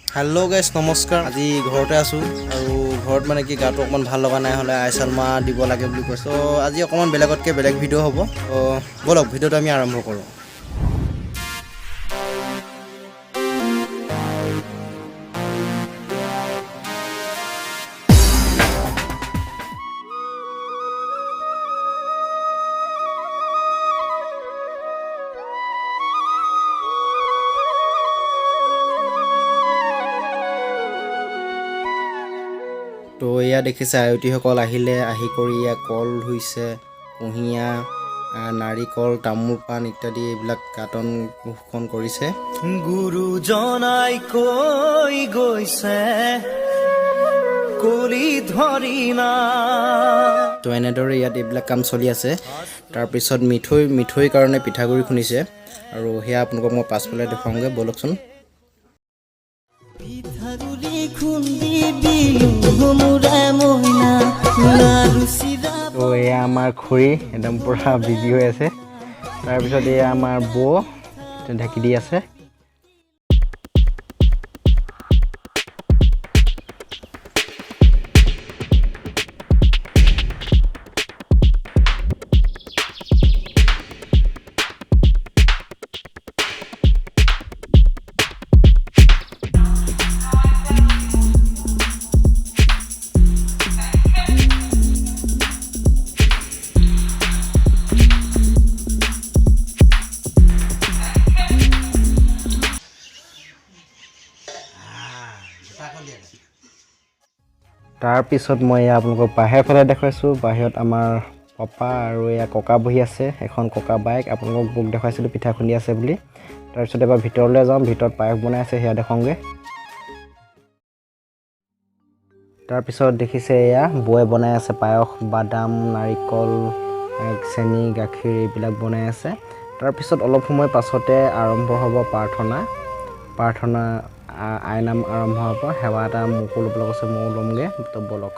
hello guys नमस्कार আজি ঘৰতে আছো আৰু ঘৰত মানে কি গাটো অকমান ভাল লগা নাই হলে আইছালমা দিব লাগে বুলি কৈছো আজি অকমান বেলেগতকে বেলেগ ভিডিও হ'ব বলক ভিডিওটো আমি আৰম্ভ কৰো তো ইয়া দেখিছে আয়তীসকল আহিলে আহি কৰি ইয়া কল ধুইছে কুহিয়া নাৰিকল তামোল পাণ ইত্যাদি এইবিলাক কাটন মুখখন কৰিছে গুৰু জনাই কৈ গৈছে কলি ধৰিনা তো এনেদৰে ইয়াত এইবিলাক কাম চলি আছে তাৰপিছত মিঠৈৰ কাৰণে পিঠাগুৰি খুনিছে আৰু হেয়া আপোনালোকক মই পাছফালে দেখাওঁগে বলকচোন পিঠাগুৰি খুন্দি বিলু মুৰা মইনা লাৰুচিৰা তো এয়া আমাৰ খুৰী একদম পুৰা বিজি হৈ আছে তাৰপিছত এয়া আমাৰ বৌ ঢাকি দি আছে তাৰপিছত মই আপোনালোকক বাহিৰৰ ফালে দেখাইছোঁ বাহিৰত আমাৰ পাপা আৰু এয়া ককা বহি আছে এখন ককা বাইক আপোনালোকক বুক দেখাইছিলোঁ পিঠা খুন্দি আছে বুলি তাৰপিছত এবাৰ ভিতৰলৈ যাওঁ ভিতৰত পায়স বনাই আছে সেয়া দেখাওঁগে তাৰপিছত দেখিছে এয়া বৌয়ে বনাই আছে পায়স বাদাম নাৰিকল চেনি গাখীৰ এইবিলাক বনাই আছে তাৰপিছত অলপ সময় পাছতে আৰম্ভ হ'ব প্ৰাৰ্থনা আইনাম আৰম্ভ হ'ব সেৱা এটা মোকো ল'বলৈ কৈছে ময়ো ল'মগৈ তো বলক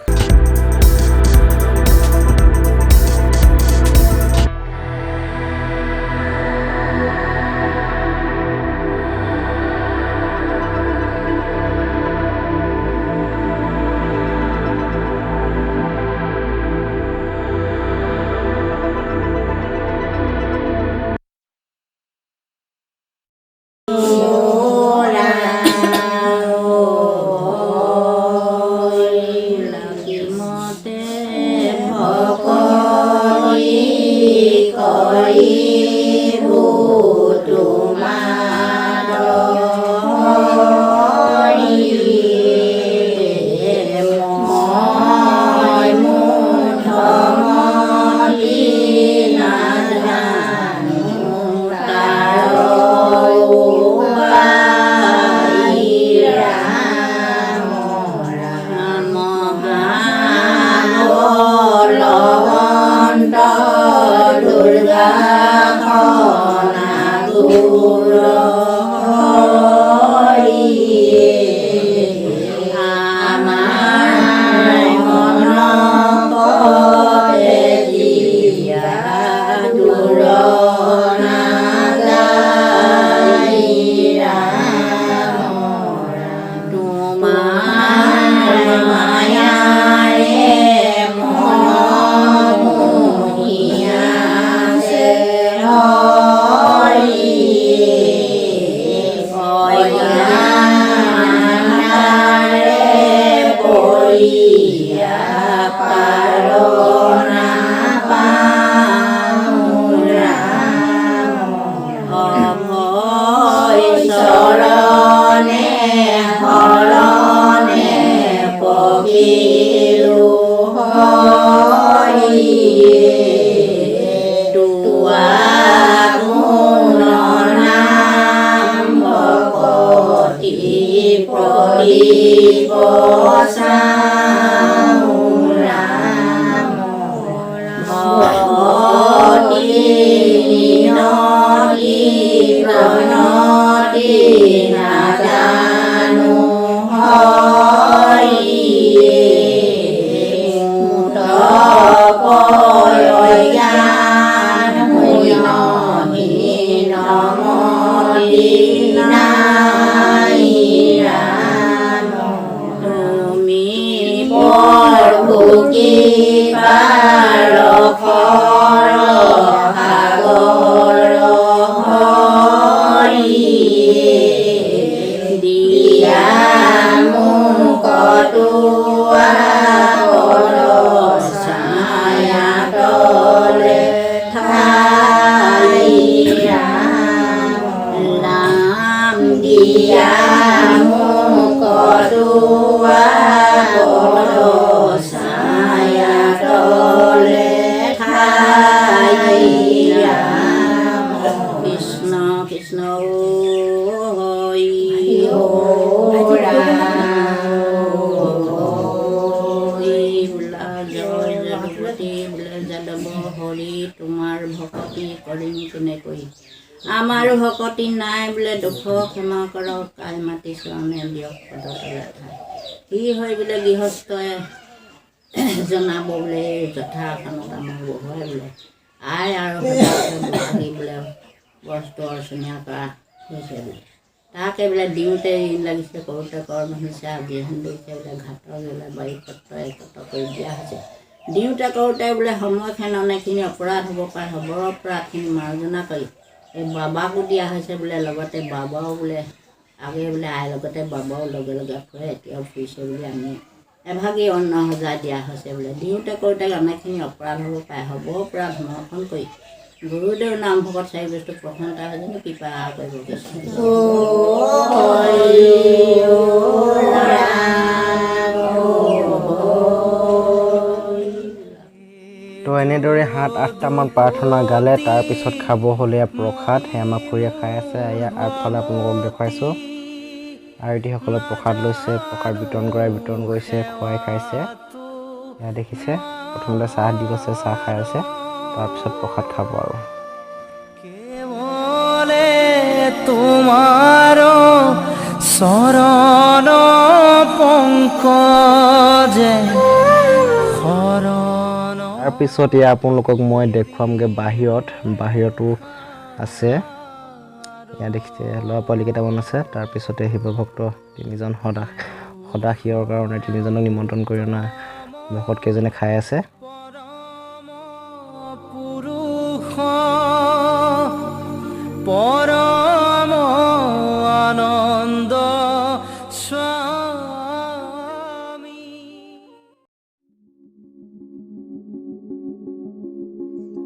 আমাৰো শকতি নাই বোলে দুখ ক্ষমা কৰক কাই মাতি চৰণে দিয়ক পদতলে ঠাই কি হয় বোলে গৃহস্থই জনাব বোলে যথা কামত আমাৰ বহুৱাই বোলে আই আৰু সদায় বোলে বস্তু অৰ্চনীয়া কৰা হৈছে বোলে তাকে বোলে দিওঁতে ঋণ লাগিছে কৰোঁতে কৰ আহিছে আবিহন দিছে বোলে ঘাটৰ বোলে বাৰীপত্ৰ একত্ৰ কৰি দিয়া হৈছে দিওঁতে কৰোঁতে বোলে সময়খন অনেকখিনি অপৰাধ হ'ব পাৰে হ'বৰ অপৰাধখিনি মাৰ্জনা কৰি এই বাবাকো দিয়া হৈছে বোলে লগতে বাবাও বোলে আগে বোলে আইৰ লগতে বাবাও লগে লগে ফুৰে এতিয়াও ফুৰিছে বুলি আমি এভাগি অন্ন সজাই দিয়া হৈছে বোলে দিওঁতে কৰোঁতে অনেকখিনি অপৰাধ হ'ব পাৰে হ'ব অপৰাধ সমৰ্থন কৰি গুৰুদেৱ নাম ভকত চাৰি বস্তু প্ৰসন্নতা হৈ যেনে কৃপা কৰিব তো এনেদৰে 7-8টামান প্ৰাৰ্থনা গালে তাৰপিছত খাব হ'লে প্ৰসাদ সেয়া আমাৰ খুৰীয়ে খাই আছে ইয়াৰ আগফালে আপোনালোকক দেখুৱাইছোঁ আয়তীসকলে প্ৰসাদ লৈছে প্ৰসাদ বিতৰণ কৰিছে খুৱাই খাইছে এয়া দেখিছে প্ৰথমতে চাহ দি গৈছে চাহ খাই আছে তাৰপিছত প্ৰসাদ খাব আৰু কেৱলে তোমাৰ চৰণ পংকজে শৰণ তাৰপিছত এয়া আপোনালোকক মই দেখুৱামগৈ বাহিৰতো আছে এয়া দেখিছে ল'ৰা পোৱালি কেইটামান আছে তাৰপিছতে শিৱ ভক্ত 3জন সদাশিৱৰ কাৰণে 3জনক নিমন্ত্ৰণ কৰি অনা ভকতকেইজনে খাই আছে পৰম আনন্দ স্বামী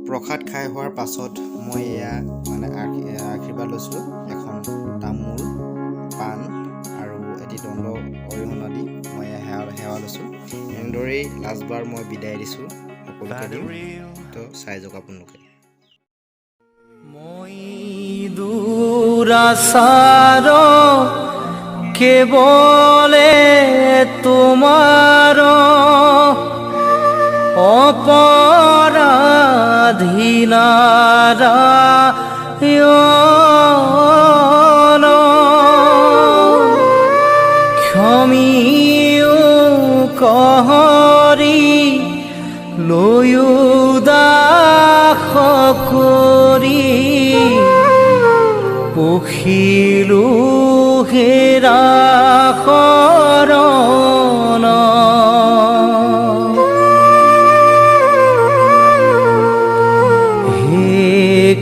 প্ৰসাদ খাই হোৱাৰ পাছত মই এয়া মানে আশীৰ্বাদ লৈছোঁ এখন তামোল পাণ আৰু এটি দণ্ড অৰিহণা দি মই সেৱা লৈছোঁ এনেদৰেই লাষ্টবাৰ মই বিদায় দিছোঁ সকলোকে দিম তো চাই যাওক আপোনালোকে মই দুৰাচাৰ কেৱলে তোমাৰ অপৰাধীনাৰায়ণ ক্ষমিও কহৰি লৈও দাস কৰি পখিলো হেৰা শৰণ হে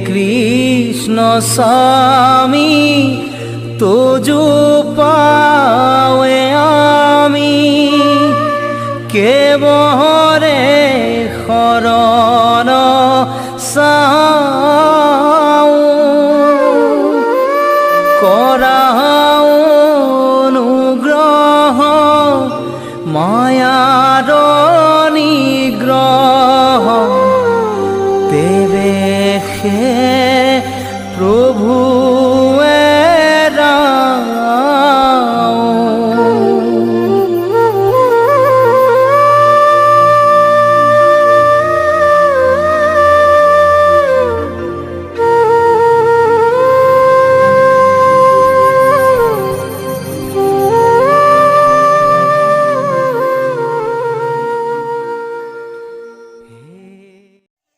কৃষ্ণ স্বামী তোজো পাৱে আমি কেৱৰে শৰণ চাওঁ কৰাও অনুগ্ৰহ মায়াৰ নিগ্ৰহ তেৱেহে প্ৰভুৱে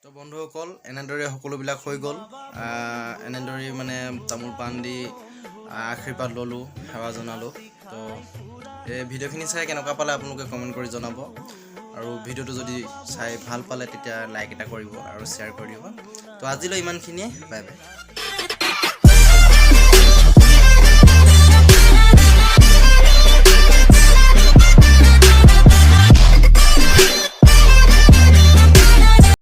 তো বন্ধুসকল এনেদৰে সকলোবিলাক হৈ গ'ল এনেদৰে মানে তামোল পাণ দি আশীৰ্বাদ ল'লোঁ সেৱা জনালোঁ তো এই ভিডিঅ'খিনি চাই কেনেকুৱা পালে আপোনালোকে কমেণ্ট কৰি জনাব আৰু ভিডিঅ'টো যদি চাই ভাল পালে তেতিয়া লাইক এটা কৰিব আৰু শ্বেয়াৰ কৰি দিব তো আজিলৈ ইমানখিনিয়ে বাই বাই